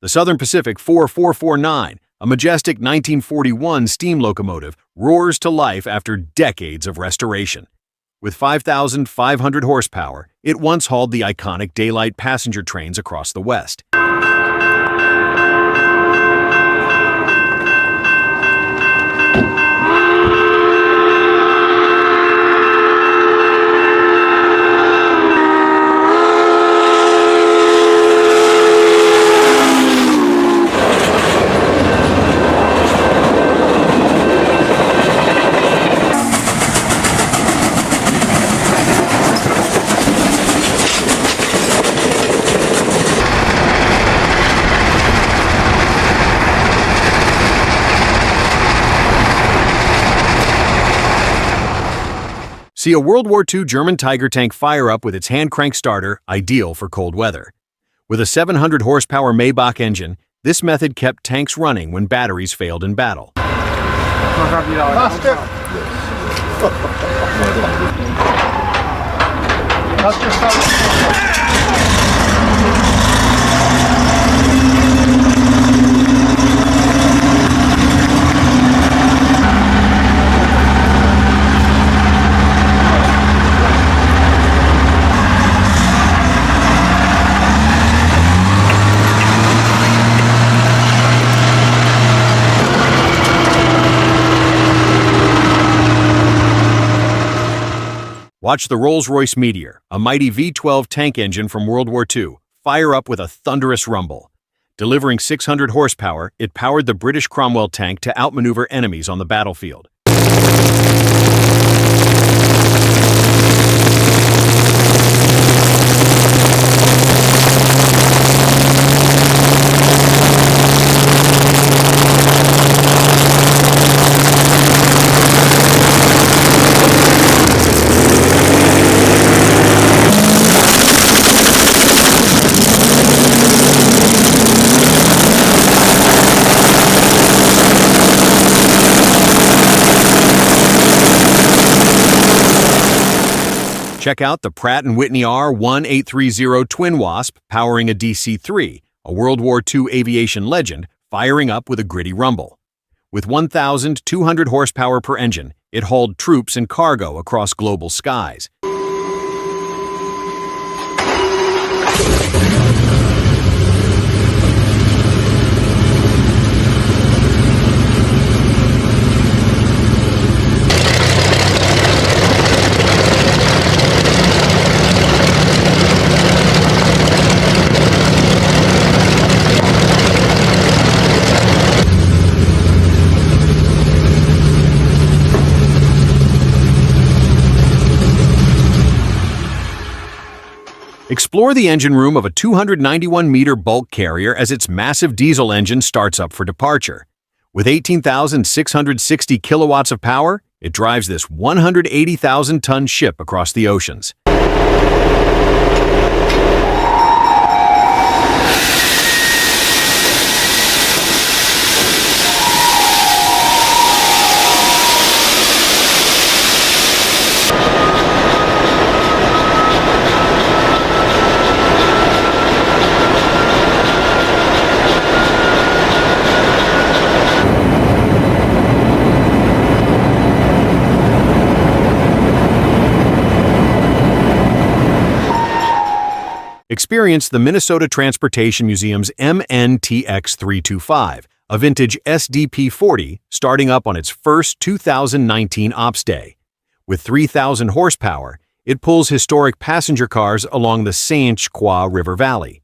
The Southern Pacific 4449, a majestic 1941 steam locomotive, roars to life after decades of restoration. With 5,500 horsepower, it once hauled the iconic daylight passenger trains across the West. See a World War II German Tiger tank fire up with its hand-crank starter, ideal for cold weather. With a 700 horsepower Maybach engine, this method kept tanks running when batteries failed in battle. Watch the Rolls-Royce Meteor, a mighty V12 tank engine from World War II, fire up with a thunderous rumble. Delivering 600 horsepower, it powered the British Cromwell tank to outmaneuver enemies on the battlefield. Check out the Pratt & Whitney R1830 Twin Wasp powering a DC-3, a World War II aviation legend, firing up with a gritty rumble. With 1,200 horsepower per engine, it hauled troops and cargo across global skies. Explore the engine room of a 291-meter bulk carrier as its massive diesel engine starts up for departure. With 18,660 kilowatts of power, it drives this 180,000-ton ship across the oceans. Experience the Minnesota Transportation Museum's MNTX 325, a vintage SDP-40 starting up on its first 2019 Ops Day. With 3,000 horsepower, it pulls historic passenger cars along the Saint Croix River Valley.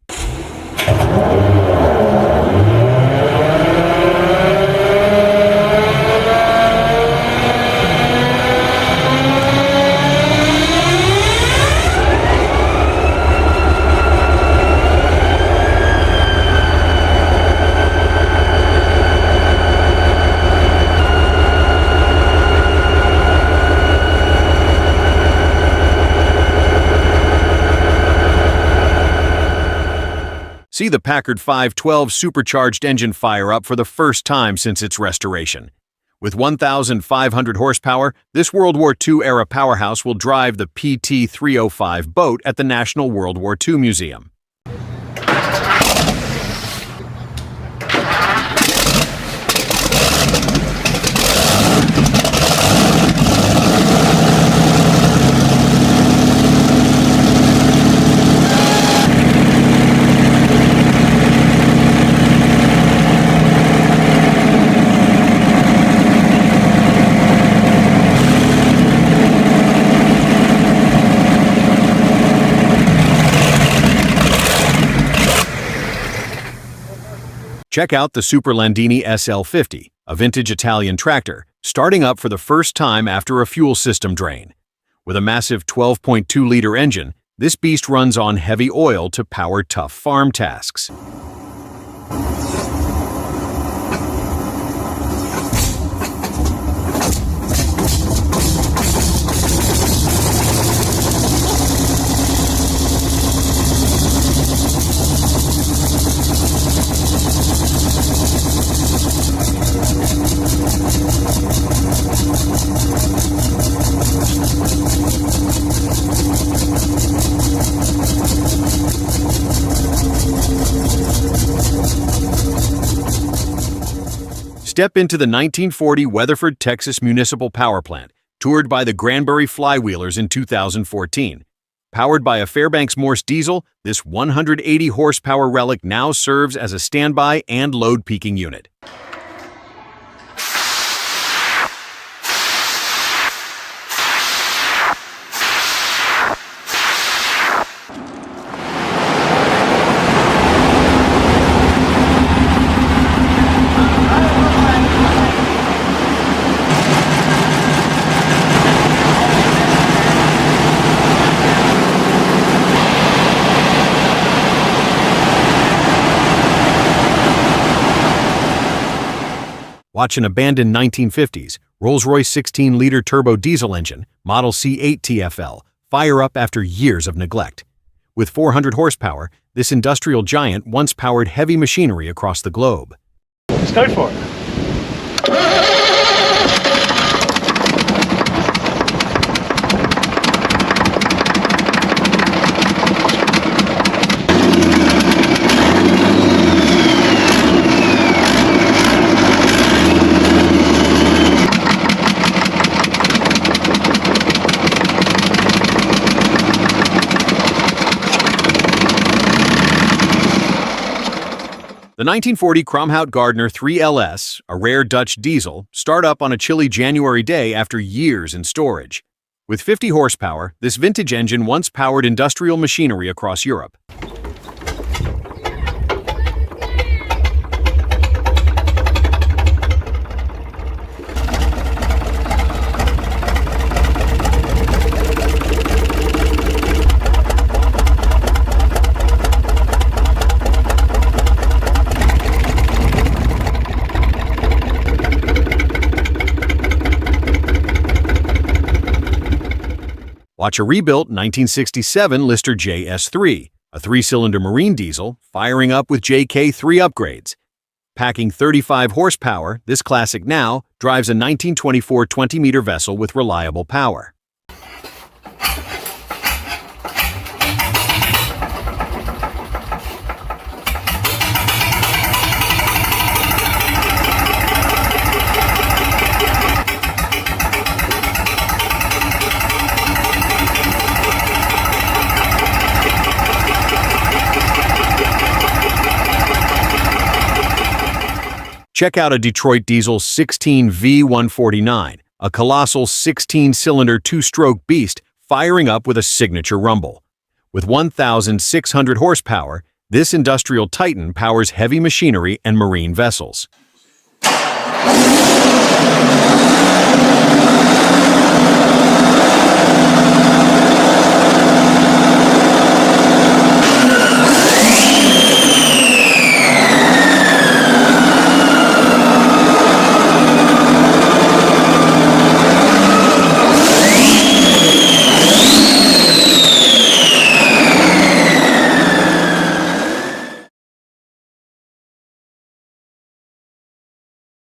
See the Packard 512 Supercharged engine fire up for the first time since its restoration. With 1,500 horsepower, this World War II-era powerhouse will drive the PT-305 boat at the National World War II Museum. Check out the Superlandini SL50, a vintage Italian tractor, starting up for the first time after a fuel system drain. With a massive 12.2-liter engine, this beast runs on heavy oil to power tough farm tasks. Step into the 1940 Weatherford, Texas Municipal Power Plant, toured by the Granbury Flywheelers in 2014. Powered by a Fairbanks Morse diesel, this 180-horsepower relic now serves as a standby and load-peaking unit. Watch an abandoned 1950s Rolls-Royce 16-liter turbo diesel engine, Model C8 TFL, fire up after years of neglect. With 400 horsepower, this industrial giant once powered heavy machinery across the globe. Let's go for it. The 1940 Kromhout Gardner 3LS, a rare Dutch diesel, start up on a chilly January day after years in storage. With 50 horsepower, this vintage engine once powered industrial machinery across Europe. Watch a rebuilt 1967 Lister JS3, a 3-cylinder marine diesel, firing up with JK3 upgrades. Packing 35 horsepower, this classic now drives a 1924 20-meter vessel with reliable power. Check out a Detroit Diesel 16V149, a colossal 16-cylinder 2-stroke beast firing up with a signature rumble. With 1,600 horsepower, this industrial titan powers heavy machinery and marine vessels.